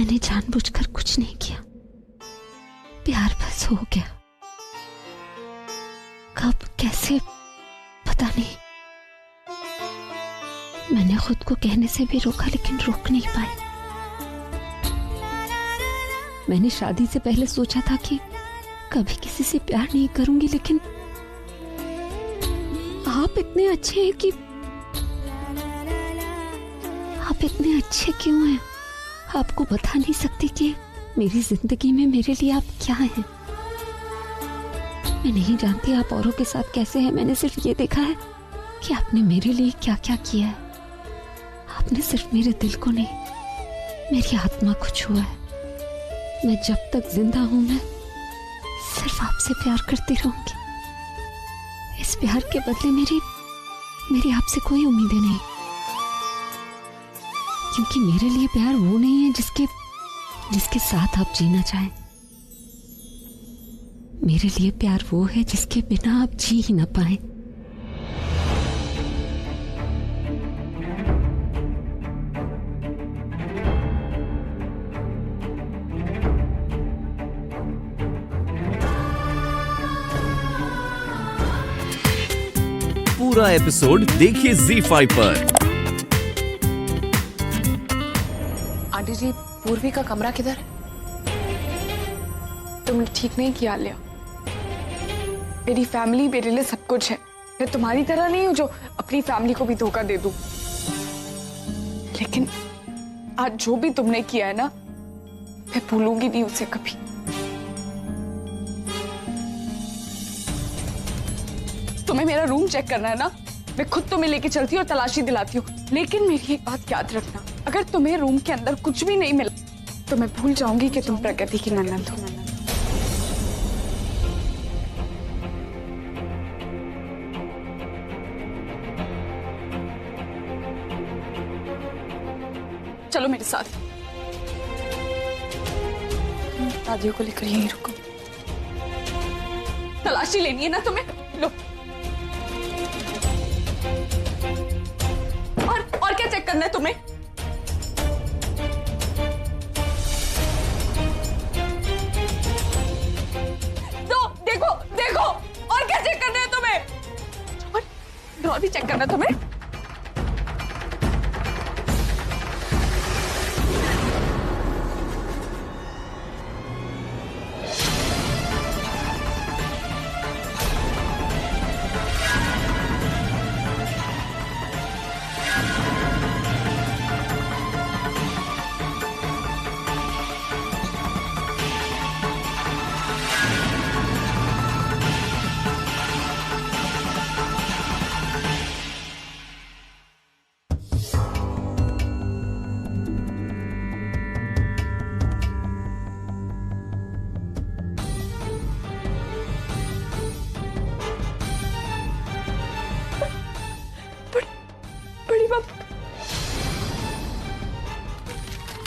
मैंने जानबूझकर कुछ नहीं किया, प्यार बस हो गया। कब कैसे पता नहीं। मैंने खुद को कहने से भी रोका लेकिन रोक नहीं पाई। मैंने शादी से पहले सोचा था कि कभी किसी से प्यार नहीं करूंगी, लेकिन आप इतने अच्छे हैं कि आप इतने अच्छे क्यों हैं? आपको बता नहीं सकती कि मेरी जिंदगी में मेरे लिए आप क्या हैं। मैं नहीं जानती आप औरों के साथ कैसे हैं। मैंने सिर्फ ये देखा है कि आपने मेरे लिए क्या क्या किया है। आपने सिर्फ मेरे दिल को नहीं, मेरी आत्मा को छुआ है। मैं जब तक जिंदा हूं मैं सिर्फ आपसे प्यार करती रहूंगी। इस प्यार के बदले मेरी आपसे कोई उम्मीदें नहीं, क्योंकि मेरे लिए प्यार वो नहीं है जिसके साथ आप जीना चाहें। मेरे लिए प्यार वो है जिसके बिना आप जी ही ना पाए। पूरा एपिसोड देखिए ZEE5 पर। आंटी जी, पूर्वी का कमरा किधर है? तुमने ठीक नहीं किया लिया। मेरी फैमिली मेरे लिए सब कुछ है। मैं तुम्हारी तरह नहीं हूं जो अपनी फैमिली को भी धोखा दे दूं। लेकिन आज जो भी तुमने किया है ना, मैं भूलूंगी नहीं उसे कभी। तुम्हें मेरा रूम चेक करना है ना, मैं खुद तुम्हें लेके चलती हूँ और तलाशी दिलाती हूँ। लेकिन मेरी एक बात याद रखना, अगर तुम्हें रूम के अंदर कुछ भी नहीं मिला तो मैं भूल जाऊंगी कि तुम प्रगति की ननद हो। चलो मेरे साथ, दादियों को लेकर यहीं रुको। तलाशी लेनी है ना तुम्हें, लो। और क्या चेक करना है तुम्हें? तो देखो देखो, और क्या चेक करना है तुम्हें? और भी चेक करना है तुम्हें?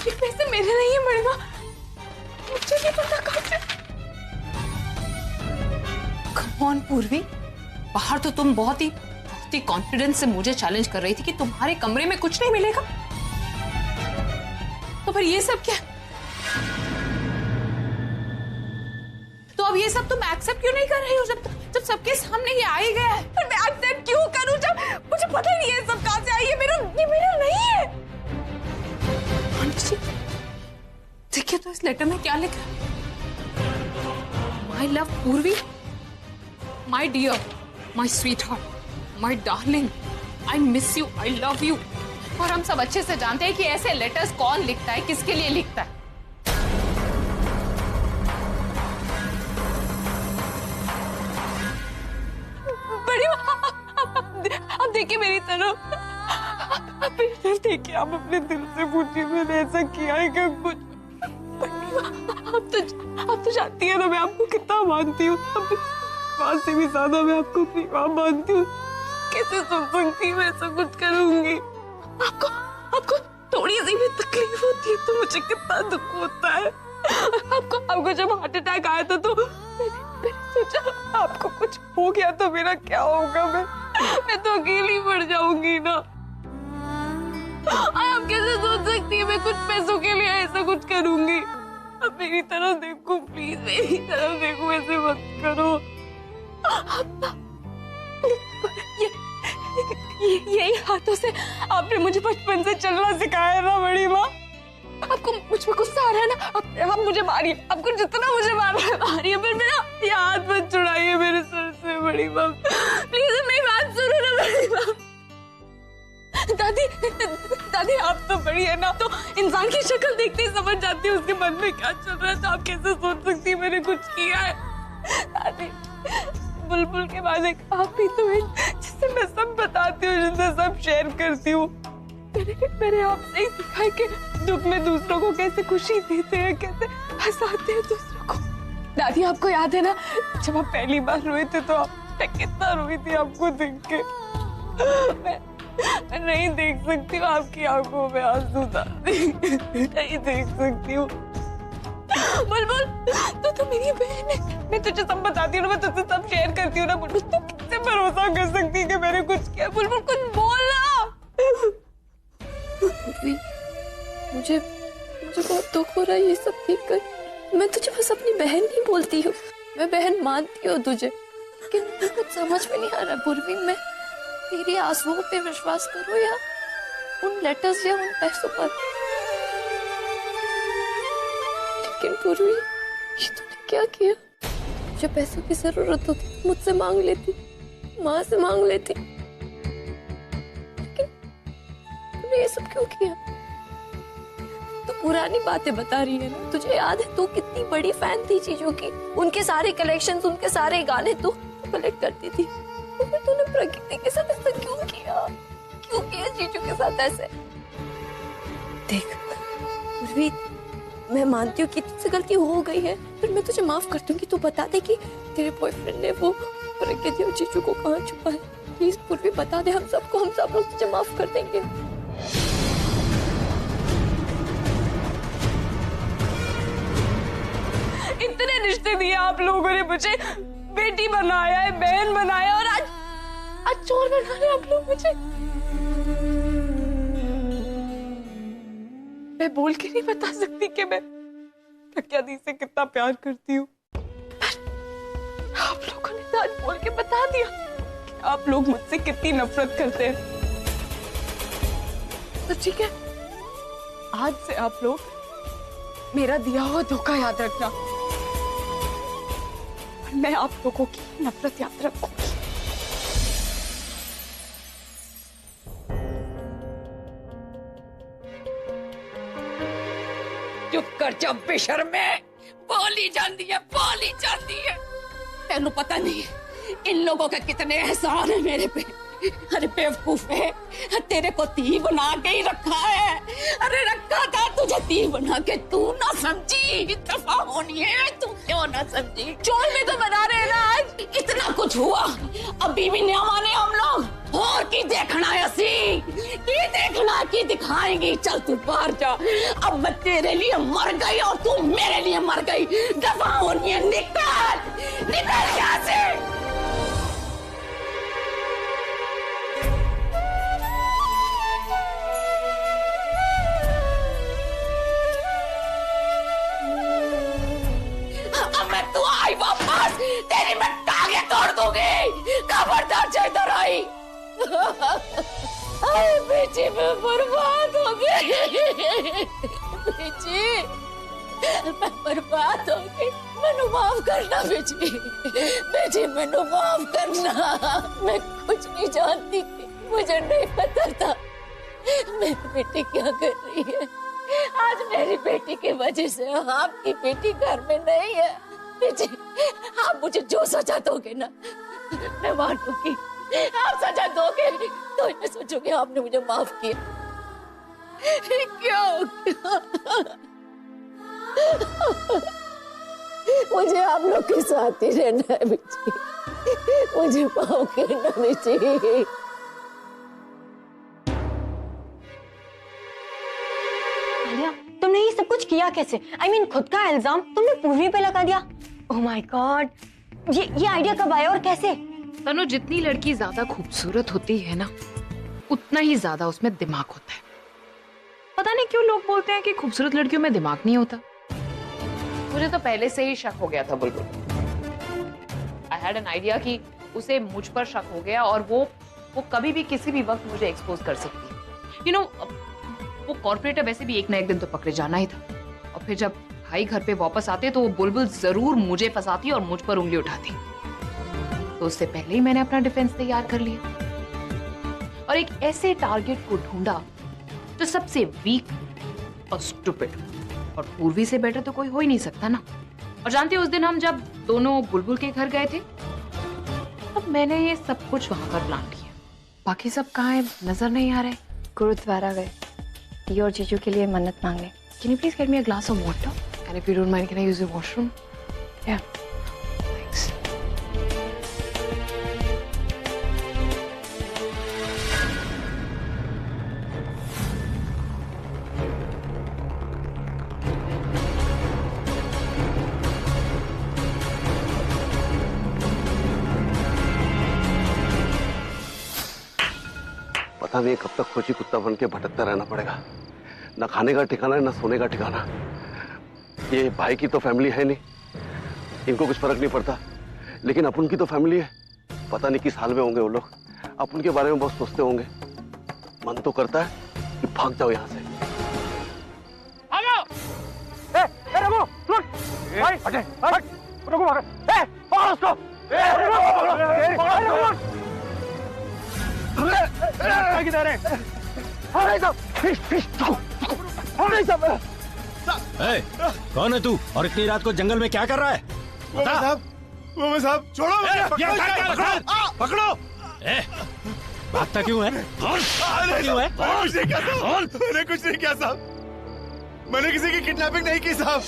ये पैसे मेरे नहीं है बड़ी माँ, मुझे नहीं पता कहाँ से। Come on, पूर्वी, बाहर तो तुम बहुत ही कॉन्फिडेंस से मुझे चैलेंज कर रही थी कि तुम्हारे कमरे में कुछ नहीं मिलेगा। तो फिर ये सब क्या? तो अब ये सब तुम एक्सेप्ट क्यों नहीं कर रही हो जब सबके सामने ये आ ही गया है? पर मैं एक्सेप्ट क्यों करूं जब मुझे पता ही नहीं है सब कहां से आई है। ये मेरा नहीं है। आंटी जी, देखिए तो इस लेटर में क्या लिखा है? My love Purvi, my dear, my sweetheart, my darling, I miss you, I love you. और हम सब अच्छे से जानते हैं कि ऐसे लेटर्स कौन लिखता है, किसके लिए लिखता है। बड़ी अब देखिए मेरी तरफ, देखिए आप अपने दिल से पूछिए मैंने ऐसा किया है क्या कुछ? आप तो जानती है ना मैं आपको कितना मानती हूँ। माँ से भी ज्यादा मैं आपको अपनी माँ मानती हूँ। कैसे सुन सकती मैं ऐसा कुछ करूंगी? आपको थोड़ी सी भी तकलीफ होती है तो मुझे कितना दुख होता है। आपको जब हार्ट अटैक आया था तो मैंने सोचा आपको कुछ हो गया तो मेरा क्या होगा? मैं तो अकेली पड़ जाऊंगी ना। आप कैसे सोच सकती है मैं कुछ पैसों के लिए ऐसा कुछ करूंगी? मेरी तरफ देखो प्लीज, मेरी तरफ देखो, ऐसे मत करो। यही हाथों से आपने मुझे बचपन से चलना सिखाया ना बड़ी माँ। आपको मुझ पर गुस्सा आ रहा है ना, आप मुझे मारिए, आपको जितना मुझे मारना है मारिए, पर मेरा ये हाथ मत छुड़ाइए मेरे सर से बड़ी माँ, प्लीज मेरी बात सुनो ना बड़ी माँ। दादी दादी आप तो बड़ी है ना, तो इंसान की शक्ल देखते ही समझ जाती है उसके मन में क्या चल रहा है, तो आप कैसे सोच सकती है मैंने कुछ किया है। दादी बुलबुल के बाद एक आप ही तो है जिससे मैं सब बताती हूँ, जिससे सब शेयर करती हूँ। मैंने आपसे ही सीखा है कि दुख में दूसरों को कैसे खुशी देते हैं, कैसे हंसाते हैं दूसरों को। दादी आपको याद है ना, जब आप पहली बार रोए थे तो मैं कितना रोई थी आपको देख के। मैं नहीं देख सकती हूँ आपकी आंखों में आंसू, दादी नहीं देख सकती हूँ। बुलबुल तो मेरी बहन है, मैं तुझे सब बताती हूँ ना, मैं तुझसे सब शेयर करती हूँ ना। बुलबुल तू कैसे भरोसा कर सकती है कि मैंने कुछ किया? बुलबुल कुछ बोलना। मुझे बहुत दुख हो रहा है ये सब देखकर। मैं तुझे बस अपनी बहन नहीं बोलती हूँ, मैं बहन मानती हूँ तुझे, लेकिन मुझे कुछ समझ में नहीं आ रहा पूर्वी। मैं तेरे आंसुओं पे विश्वास करूँ या उन लेटर्स या उन पैसों पर? लेकिन पूर्वी ये तूने क्या किया? जब पैसों की जरूरत होती तो मुझसे मांग लेती, माँ से मांग लेती, लेकिन तूने ये सब क्यों किया? तो पुरानी बातें बता रही है ना, तुझे याद है तू कितनी बड़ी फैन थी चीजों की, उनके सारे कलेक्शंस, उनके सारे गाने तू कलेक्ट करती थी। तो फिर तूने प्रकृति के साथ ऐसा क्यों किया? क्यों किया चीजों के साथ ऐसे? देख पूर्वी, मैं मानती हूँ कि तुझसे गलती हो गई है, फिर मैं तुझे माफ कर दूंगी। तू बता दे कि तेरे बॉयफ्रेंड ने वो प्रकृति और चीजों को कहाँ छुपा है। प्लीज पूर्वी बता दे, हम सब लोग तुझे माफ कर देंगे। इतने रिश्ते दिए आप लोगों ने मुझे, बेटी बनाया है, बहन बनाया, और आज चोर बना रहे आप लोग मुझे। मैं बोल के नहीं बता सकती कि मैं प्रज्ञा दी से कितना प्यार करती हूँ, आप लोगों ने तो आज बोल के बता दिया कि आप लोग मुझसे कितनी नफरत करते हैं। तो ठीक है, आज से आप लोग मेरा दिया हुआ धोखा याद रखना, और मैं आप लोगों की नफरत याद रखूंगी। चुप कर जा बेशर्मे, बोली जाती है। तेनू पता नहीं इन लोगों के कितने एहसान है मेरे पे। अरे बेवकूफ है, तेरे को ती बना के ही रखा है। अरे रखा था तुझे ती बना के, तू ना समझी। दफा होनी है, तू क्यों ना समझी? चोर में तो बना रहे ना आज। इतना कुछ हुआ, अभी भी नहीं माने हम लोग। और की देखना है असी, की देखना की दिखाएंगी। चल तू बाहर जा, अब मैं तेरे लिए मर गई और तू मेरे लिए मर गई। दफा होनी है, निकल यहाँ से। तू आई वापस, तेरी मैं टांगे तोड़ दूंगी। खबरदार जो इधर आई। बेची मैं बर्बाद हो गई। बेची मैं बर्बाद हो गई। मैनू माफ करना बेची, बेची मैनू माफ करना। मैं कुछ नहीं जानती थी, मुझे नहीं पता था मेरी बेटी क्या कर रही है। आज मेरी बेटी की वजह से आपकी बेटी घर में नहीं है। आप मुझे जो सजा दोगे ना, मैं मानूंगी। आप सजा दोगे तो मैं सोचूंगी आपने मुझे माफ किया। क्यों? मुझे आप लोग के साथ ही रहना है बेटी, मुझे माफ करना बेटी। तुमने ये सब कुछ किया कैसे? I mean, खुद का इल्जाम तुमने पूर्वी पे लगा दिया। ओह माय गॉड, ये आइडिया कब आया और कैसे? तनु, जितनी लड़की ज्यादा खूबसूरत होती है ना, उतना ही ज्यादा उसमें दिमाग होता है। पता नहीं क्यों लोग बोलते हैं कि खूबसूरत लड़कियों में दिमाग नहीं होता। मुझे तो पहले से ही शक हो गया था बुलबुल। आई हैड एन आइडिया कि उसे मुझ पर शक हो गया और वो कभी भी किसी भी वक्त मुझे एक्सपोज कर सकती है। यू नो, वो कॉर्पोरेटर वैसे भी एक ना एक दिन तो पकड़े जाना ही था, और फिर जब भाई घर पे वापस आते तो वो बुलबुल जरूर मुझे फंसाती और मुझ पर उंगली उठाती। तो उससे पहले ही मैंने अपना डिफेंस तैयार कर लिया और एक ऐसे टारगेट को ढूंढा जो सबसे वीक और स्टूपिड, और पूर्वी से बेटर तो कोई हो ही नहीं सकता ना। और जानते हो, उस दिन हम जब दोनों बुलबुल के घर गए थे तब मैंने ये सब कुछ वहां पर प्लान किया। बाकी सब कहाँ है, नजर नहीं आ रहे। गुरुद्वारा गए ये और जीजू के लिए मन्नत मांगने। Can you please get me a glass of water? And if you don't mind, can I use your washroom? Yeah. Thanks. पता नहीं कब तक खोजी कुत्ता बन के भटकता रहना पड़ेगा। ना खाने का ठिकाना है, ना सोने का ठिकाना। ये भाई की तो फैमिली है नहीं, इनको कुछ फर्क नहीं पड़ता, लेकिन अपन की तो फैमिली है। पता नहीं किस हाल में होंगे वो लोग, अपन के बारे में बहुत सोचते होंगे। मन तो करता है कि भाग जाओ यहाँ से। किधर है? कौन है तू और इतनी रात को जंगल में क्या कर रहा है? वो साहब छोड़ो पकड़ो। भागता क्यों है? क्यों है? मैंने कुछ नहीं किया साहब, मैंने किसी की किडनैपिंग नहीं की साहब।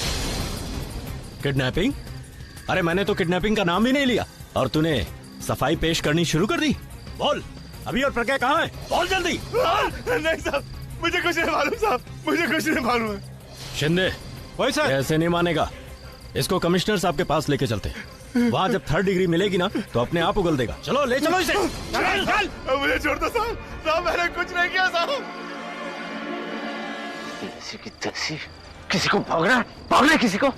किडनैपिंग? अरे मैंने तो किडनैपिंग का नाम भी नहीं लिया और तूने सफाई पेश करनी शुरू कर दी। बोल, अभी और प्रज्ञा कहाँ है? बोल जल्दी। नहीं साहब, मुझे कुछ नहीं मालूम साहब, मुझे कुछ नहीं मालूम है। शिंदे, वही सर। ऐसे नहीं मानेगा, इसको कमिश्नर साहब के पास लेके चलते हैं। वहाँ जब 3rd डिग्री मिलेगी ना तो अपने आप उगल देगा। चलो ले चलो इसे। चल। मुझे छोड़ दो साहब, साहब मैंने कुछ नहीं किया साहब। किसी की तैसी, किसी को भागना है किसी को।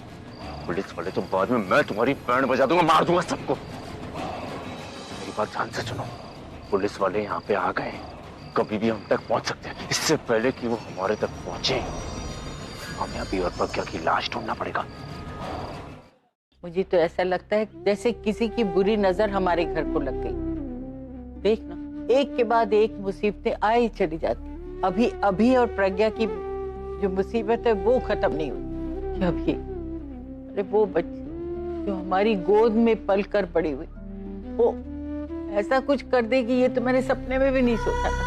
पुलिस वाले तो बाद में मैं तुम्हारी बैंड बजा दूंगा, मार दूंगा सबको। मेरी बात ध्यान से सुनो, पुलिस वाले यहाँ पे आ गए, कभी भी हम तक पहुंच सकते हैं। इससे पहले कि वो हमारे तक पहुंचे हमें अभी और प्रज्ञा की लाश ढूंढना पड़ेगा। मुझे तो ऐसा लगता है जैसे किसी की बुरी नजर हमारे घर को लग गई। देखना, एक के बाद एक मुसीबतें आई चली जाती। अभी और प्रज्ञा की जो मुसीबत है वो खत्म नहीं हुई। अभी अरे वो बच्ची जो हमारी गोद में पल कर पड़ी हुई, वो ऐसा कुछ कर देगी ये तो मैंने सपने में भी नहीं सोचा था।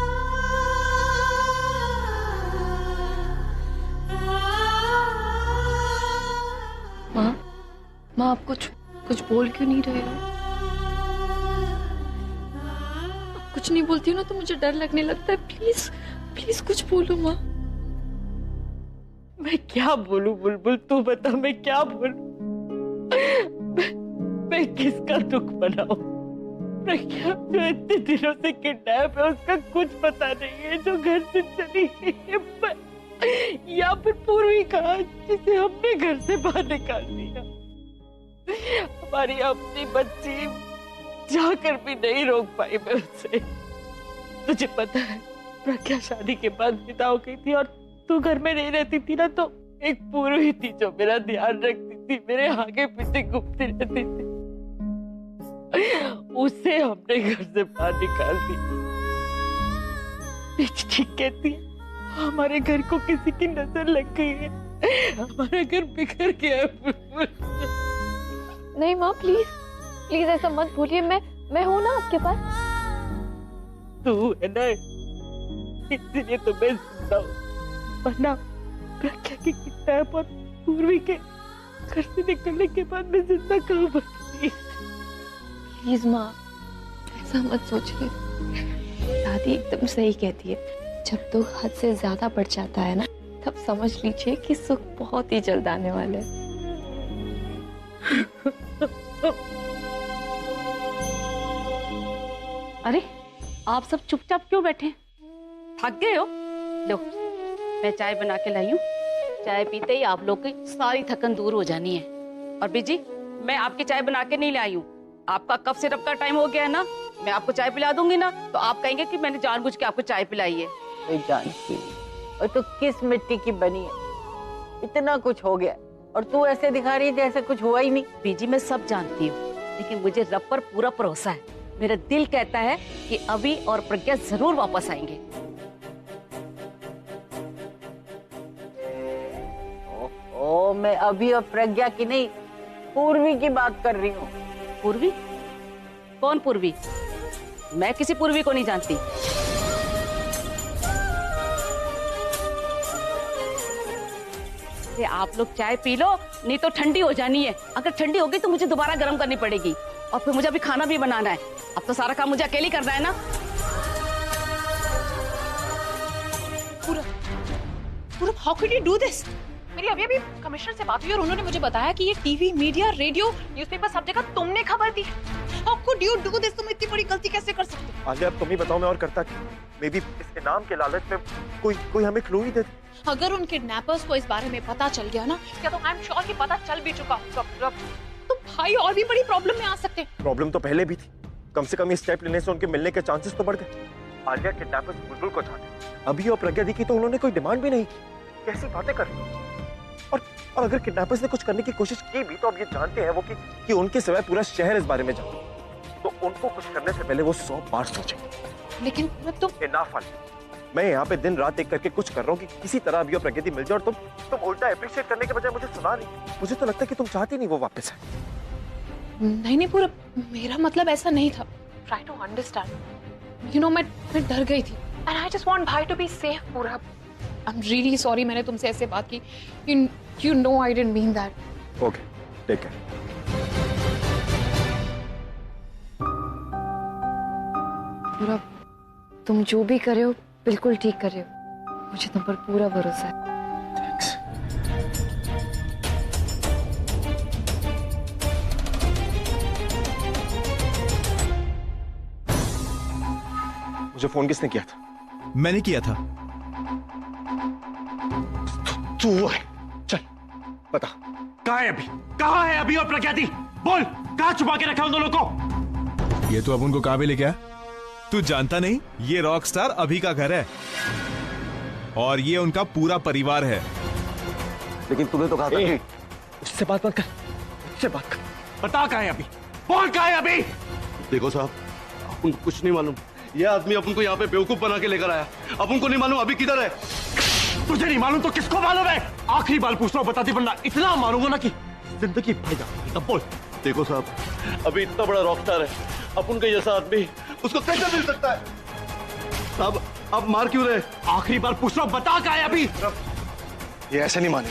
माँ आप कुछ बोल क्यों नहीं रहे हो? कुछ नहीं बोलती हूँ ना तो मुझे डर लगने लगता है। प्लीज प्लीज कुछ बोलो माँ। मैं क्या बोलूं बुलबुल, तू बता मैं क्या बोलूं? मैं किसका दुख बनाऊं? प्रज्ञा जो इतने दिनों से किडनैप है उसका कुछ पता नहीं है, जो घर से चली गई है, या फिर पूर्वी का जिसे हमने घर से बाहर निकाल दिया। हमारी अपनी बच्ची जाकर भी नहीं रोक पाई मैं उसे। तुझे पता है प्रज्ञा शादी के बाद विदा हो गई थी और तू घर में नहीं रहती थी ना, तो एक पूर्वी थी जो मेरा ध्यान रखती थी, मेरे आगे पीछे घूमती रहती थी। उसे हमने घर से बाहर निकाल दिया। ठीक कहती है, हमारे घर को किसी की नजर लग गई है, हमारा घर बिखर गया है। नहीं माँ प्लीज प्लीज ऐसा मत बोलिए। मैं हूं ना आपके पास। तू है ना, इसलिए तो मैं जिंदा हूं, वरना प्रज्ञा की किडनैप और पूर्वी के घर से निकलने के बाद मैं जिंदा कहाँ बची? प्लीज माँ ऐसा मत सोचिए। दादी एकदम सही कहती है, जब दुख हद से ज्यादा बढ़ जाता है ना तब समझ लीजिए कि सुख बहुत ही जल्द आने वाला है। अरे आप सब चुपचाप क्यों बैठे? थक गए हो? लो मैं चाय बना के लाई हूँ, चाय पीते ही आप लोग की सारी थकन दूर हो जानी है। और बीजी, मैं आपकी चाय बना के नहीं लाई हूँ। आपका कफ सिरप का टाइम हो गया है ना, मैं आपको चाय पिला दूंगी ना तो आप कहेंगे कि मैंने जानबूझ के आपको चाय पिलाई है। जानती और तो किस मिट्टी की बनी है, इतना कुछ हो गया और तू ऐसे दिखा रही जैसे कुछ हुआ ही नहीं। बीजी, मैं सब जानती हूँ, लेकिन मुझे रब पर पूरा भरोसा है। मेरा दिल कहता है कि अभी और प्रज्ञा जरूर वापस आएंगे। ओ, मैं अभी और प्रज्ञा की नहीं, पूर्वी की बात कर रही हूँ। पूर्वी? कौन पूर्वी? मैं किसी पूर्वी को नहीं जानती। आप लोग चाय पी लो, नहीं तो ठंडी हो जानी है। अगर ठंडी होगी तो मुझे दोबारा गर्म करनी पड़ेगी और फिर मुझे अभी खाना भी बनाना है। अब तो सारा काम मुझे अकेली करना है ना। पूरब, how can you do this? मेरी अभी अभी कमिश्नर से बात हुई और उन्होंने मुझे बताया कि ये टीवी, मीडिया, रेडियो, न्यूज़पेपर सब जगह तुमने खबर दी। How could you do this? तुम इतनी बड़ी गलती कैसे कर सकते हो? आलिया, अब तुम ही बताओ, मैं और करता क्या? मे बी इस इनाम के लालच में कोई हमें क्लू ही दे दे। अगर उन किडनैपर्स को इस बारे में पता चल गया ना, क्या तो आई एम श्योर कि पता चल भी चुका होगा, तो भाई और भी बड़ी प्रॉब्लम में आ सकते हैं। प्रॉब्लम तो पहले भी थी, कम से कम ये स्टेप लेने से उनके मिलने के चांसेस तो बढ़ गए। आलिया, किडनैपर्स बुलबुल को चाहते, अभी और प्रज्ञा दी की तो उन्होंने कोई डिमांड भी नहीं की। कैसी बातें कर रही हैं? और अगर किडनैपर्स ने कुछ करने की कोशिश की भी तो अब ये जानते हैं वो कि उनके सिवाय पूरा शहर इस बारे में जानता है, तो उनको कुछ करने से पहले वो 100 बार सोचेंगे। लेकिन तुम इनफ आलिया, मैं यहाँ पे दिन रात एक करके कुछ कर रहा हूँ कि किसी तरह अभी और प्रगति मिल जाए और तुम उल्टा अप्रिशिएट करने के बजाय मुझे सुना नहीं। मुझे तो लगता है कि तुम चाहती नहीं वो वापस आए। नहीं पूरब, मेरा मतलब ऐसा नहीं था। Try to understand. You know, मैं डर गई थी एंड आई जस्ट वांट भाई to be safe. Purab, I am really sorry, मैंने तुमसे ऐसे बात की। You know I didn't mean that. Okay, take care. Purab, तुम जो भी कर रहे हो बिल्कुल ठीक कर रहे हो। मुझे तुम पर पूरा भरोसा है। मुझे फोन किसने किया था? मैंने किया था। तू है, चल बता कहाँ है अभी? कहाँ है अभी और प्रज्ञाति? बोल, कहाँ छुपा के रखा उन दोनों को? ये तो अब उनको कहाँ भी लेके आया? तू जानता नहीं, ये रॉक स्टार अभी का घर है और ये उनका पूरा परिवार है। लेकिन तूने तो कहा था कि उससे बात मत कर, उससे बात कर। बता कहाँ है अभी? बोल कहाँ है अभी? देखो साहब, अपन को कुछ नहीं मालूम। ये आदमी अपन को यहाँ पे बेवकूफ बना के लेकर आया। अपन को नहीं मालूम अभी किधर है। तुझे नहीं मालूम तो किसको मालूम है? आखिरी बार पूछ रहा हूँ, बताती, वरना इतना मारूंगा ना कि जिंदगी भर जाएगी। तब बोल। देखो साहब, अभी इतना बड़ा रॉक स्टार है, अपन का जैसा आदमी उसको कैसे मिल सकता है? साहब, आप मार क्यों रहे? आखिरी बार पूछ रहा हूँ, बता कहाँ है अभी? ये ऐसे नहीं माने।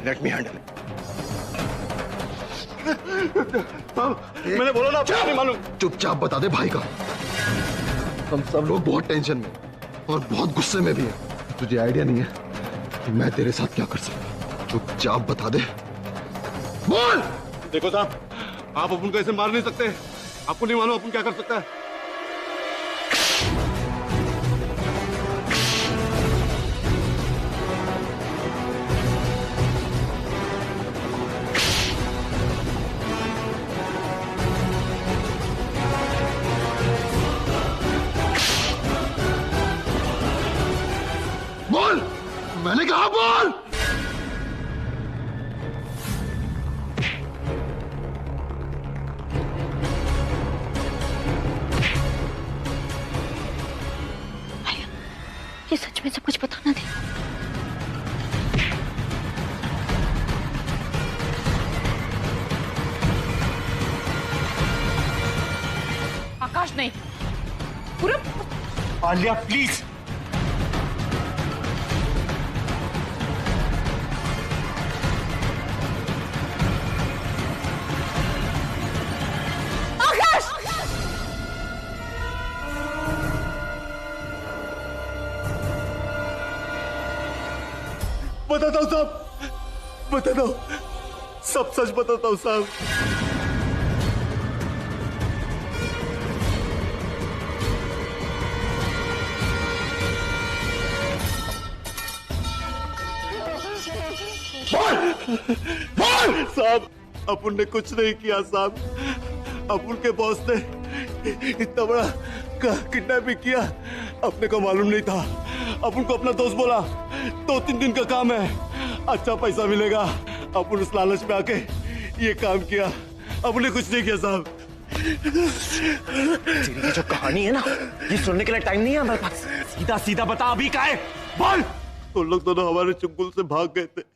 Let me handle. मैंने बोला ना, आपको नहीं मालूम। चुपचाप बता दे भाई का। हम सब लोग बहुत टेंशन में और बहुत गुस्से में भी हैं। तुझे आइडिया नहीं है कि मैं तेरे साथ क्या कर सकता। चुपचाप बता दे, बोल। देखो साहब, आप अपन को ऐसे मार नहीं सकते। आपको नहीं मालूम अपन क्या कर सकता है। बोल, मैंने कहा बोल। ये सच में सब कुछ बताना थे। आकाश नहीं, पूरब। आलिया प्लीज। बताता हूँ साहब, बताता हूँ, सब सच बताता हूँ साहब। बोल साहब, अपुन ने कुछ नहीं किया साहब। अपुन के बॉस ने इतना बड़ा किडनैपिंग किया, अपने को मालूम नहीं था। अपुन को अपना दोस्त बोला 2-3 दिन का काम है, अच्छा पैसा मिलेगा। अपुन उस लालच में आके ये काम किया। अपुन ने कुछ नहीं किया साहब। तेरी जो कहानी है ना, ये सुनने के लिए टाइम नहीं है हमारे पास। सीधा सीधा बता अभी क्या है, बोल। उन लोग दोनों हमारे चुंगल से भाग गए थे।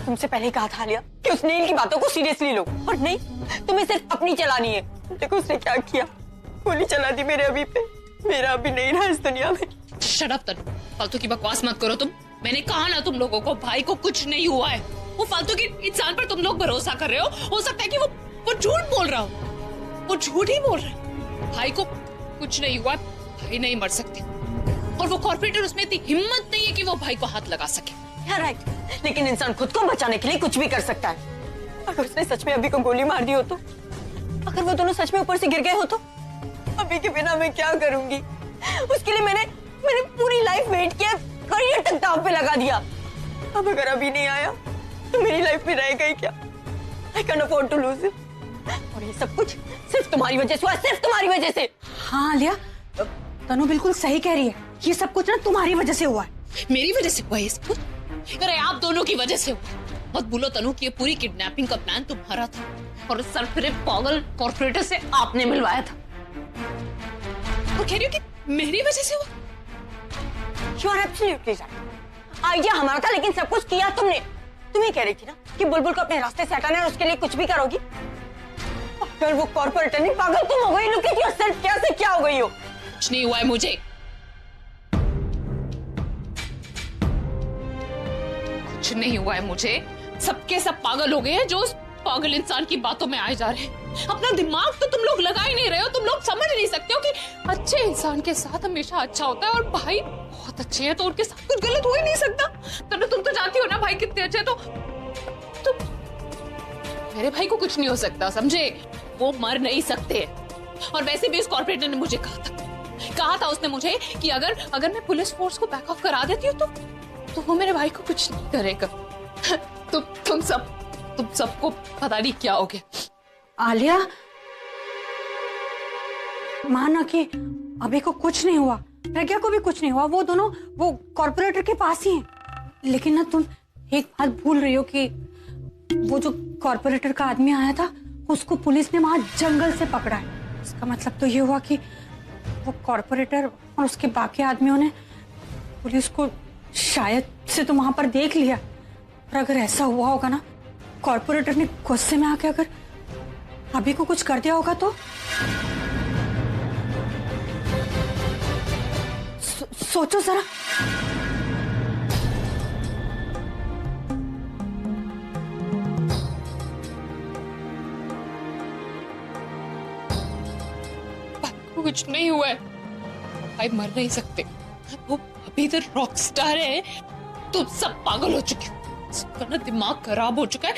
तुमसे पहले ही कहा था आलिया कि उस नील की बातों को सीरियसली लो, और नहीं, तुम्हें सिर्फ अपनी चलानी है। देखो उसने क्या किया, गोली चला दी मेरे अभी पे। मेरा अभी नहीं रहा इस दुनिया में। शट अप तनु, फालतू की बकवास मत करो तुम। मैंने कहा ना तुम लोगों को, भाई को कुछ नहीं हुआ है। वो फालतू की इंसान पर तुम लोग भरोसा कर रहे हो सकता है कि वो झूठ बोल रहा हो। वो झूठ ही बोल रहा है। भाई को कुछ नहीं हुआ, भाई नहीं मर सकते। और वो कॉर्पोरेटर, उसमें इतनी हिम्मत नहीं है कि वो भाई को हाथ लगा सके। राइट, लेकिन इंसान खुद को बचाने के लिए कुछ भी कर सकता है। अगर उसने सच में अभी को गोली मार दी हो तो, अगर वो दोनों सच में ऊपर से गिर गए हो तो, अभी के बिना मैं क्या करूंगी? उसके लिए मैंने पूरी लाइफ वेट किया, करियर तक दांव पे लगा दिया। अब अगर अभी नहीं आया तो मेरी लाइफ में रहेगा ही क्या? I can't afford to lose him। और ये सब कुछ सिर्फ तुम्हारी वजह से हुआ, सिर्फ तुम्हारी वजह से। हाँ आलिया, तनु बिल्कुल सही कह रही है। ये सब कुछ ना तुम्हारी वजह से हुआ है। मेरी वजह से हुआ है सब कुछ? अरे आप दोनों की वजह से हुआ। मत बोलो तनु कि ये पूरी किडनैपिंग का प्लान तुम्हारा था और इस सरफिरे पागल कॉर्पोरेटर से आपने मिलवाया था। और कह रही हो कि मेरी वजह से हुआ? You are absolutely right। Idea हमारा था, लेकिन सब कुछ किया तुमने। तुम ही कह रही थी ना कि बुलबुल को अपने रास्ते से हटाना है और उसके लिए कुछ भी करोगी। और वो कॉर्पोरेटर नहीं, पागल तुम हो गई। लुक एट योरसेल्फ, कैसे क्या हो गई हो? कुछ नहीं हुआ है मुझे, कुछ नहीं हुआ है मुझे। सबके सब पागल हो गए हैं जो उस पागल इंसान की बातों में आए जा रहे हैं। अपना दिमाग तो तुम लोग लगा ही नहीं रहे हो। तुम लोग समझ नहीं सकते हो कि अच्छे इंसान के साथ हमेशा अच्छा होता है, और भाई बहुत अच्छे हैं तो उनके साथ कुछ गलत हो ही नहीं सकता। तुम तो जानती हो ना भाई कितने अच्छे हैं, तो मेरे भाई को कुछ नहीं हो सकता, समझे? वो मर नहीं सकते। और वैसे भी उस कॉर्पोरेटर ने मुझे कहा था उसने मुझे कि अगर मैं पुलिस फोर्स को बैक ऑफ करा देती हूँ तो वो मेरे भाई को कुछ नहीं करेगा। तुम सबको पता नहीं क्या हो गया। आलिया, माना कि अभी को कुछ नहीं हुआ, प्रज्ञा को भी कुछ नहीं हुआ, वो दोनों वो कॉर्पोरेटर के पास ही हैं। लेकिन ना तुम एक बात भूल रही हो कि वो जो कॉर्पोरेटर का आदमी आया था, उसको पुलिस ने वहां जंगल से पकड़ा है। इसका मतलब तो ये हुआ कि वो कॉर्पोरेटर और उसके बाकी आदमियों ने पुलिस को शायद से तो वहां पर देख लिया। और अगर ऐसा हुआ होगा ना, कॉर्पोरेटर ने गुस्से में आके अगर अभी को कुछ कर दिया होगा तो सोचो जरा। कुछ नहीं हुआ है, भाई मर नहीं सकते। वो अभी तो रॉक स्टार है। तुम सब पागल हो चुके हो, सबका ना दिमाग खराब हो चुका है।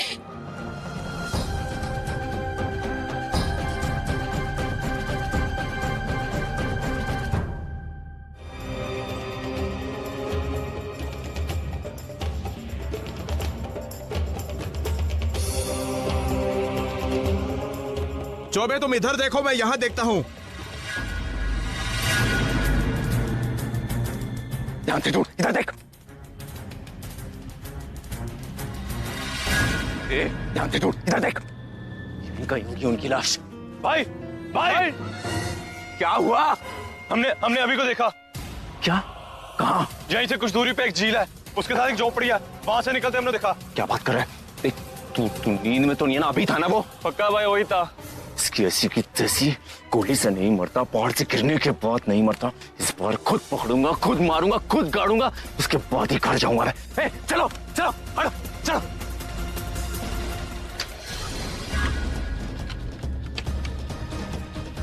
चौबे तुम इधर देखो, मैं यहां देखता हूं। ध्यान से दूर, इधर देख। ध्यान से दूर, इधर देख। इनका उनकी लाश। भाई भाई, क्या हुआ? हमने अभी को देखा। क्या? कहाँ? यहीं से कुछ दूरी पे एक झील है, उसके साथ एक झोपड़ी है, वहां से निकलते हमने देखा। क्या बात कर रहा है? तू नींद में तो नहीं है ना? अभी था ना वो? पक्का भाई वही था। इसकी ऐसी की तैसी, गोली से नहीं मरता, पहाड़ से गिरने के बाद नहीं मरता। इस बार खुद पकड़ूंगा, खुद मारूंगा, खुद गाड़ूंगा, उसके बाद ही घर जाऊंगा मैं। चलो चलो, हटो, चलो।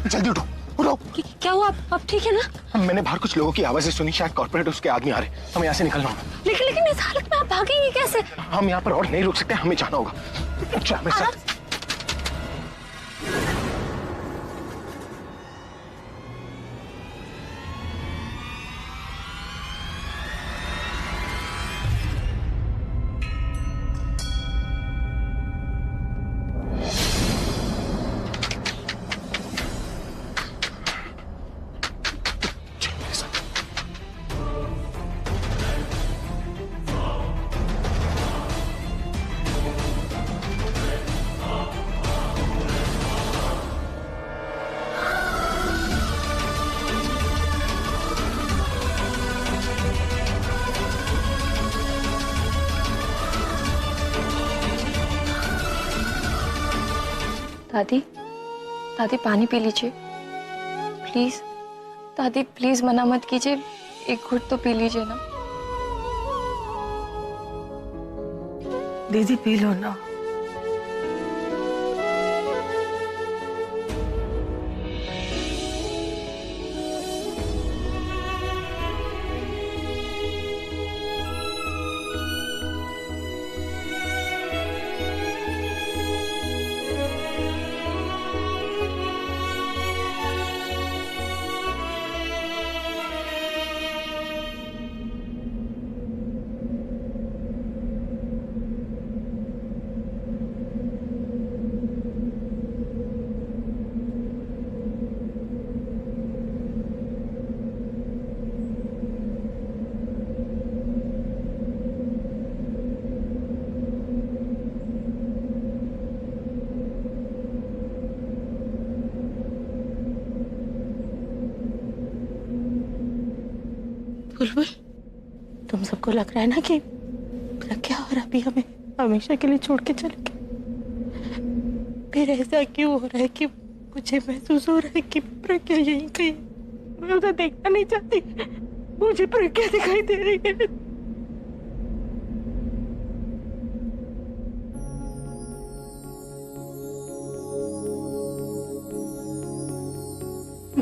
जल्दी उठो उठो। क्या हुआ? आप ठीक है ना? मैंने बाहर कुछ लोगों की आवाजें सुनी, शायद कॉर्पोरेट उसके आदमी आ रहे। हमें यहाँ से निकलना होगा। लेकिन इस हालत में आप भागेंगे कैसे? हम यहाँ पर और नहीं रुक सकते, हमें जाना होगा। चल मेरे साथ। दादी, दादी पानी पी लीजिए प्लीज। दादी प्लीज मना मत कीजिए, एक घुट तो पी लीजिए ना। दीदी पी लो ना। बुलबुल, तुम सबको लग रहा है ना कि प्रज्ञा और अभी हमें हमेशा के लिए छोड़ के चले गए। फिर ऐसा क्यों हो रहा है कि मुझे महसूस हो रहा है कि प्रज्ञा यहीं कहीं। मैं उसे देखना नहीं चाहती, मुझे प्रज्ञा दिखाई दे रही है।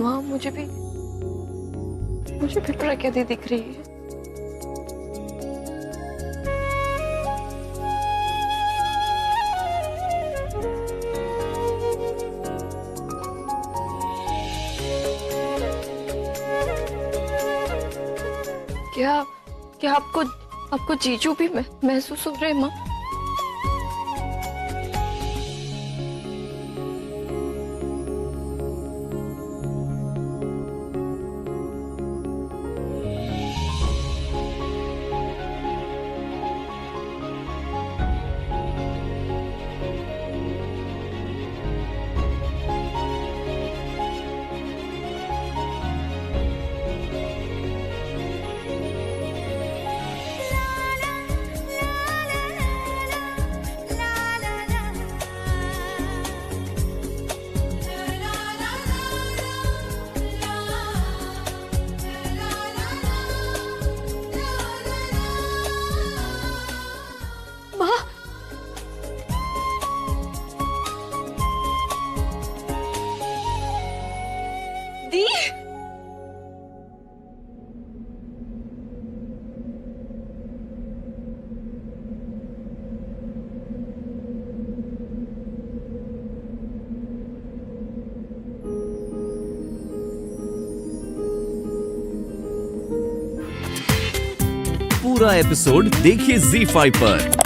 माँ, मुझे भी प्रज्ञा दी दिख रही है। क्या आपको जीजू भी महसूस हो रहे हैं माँ? पूरा एपिसोड देखिए ZEE5 पर।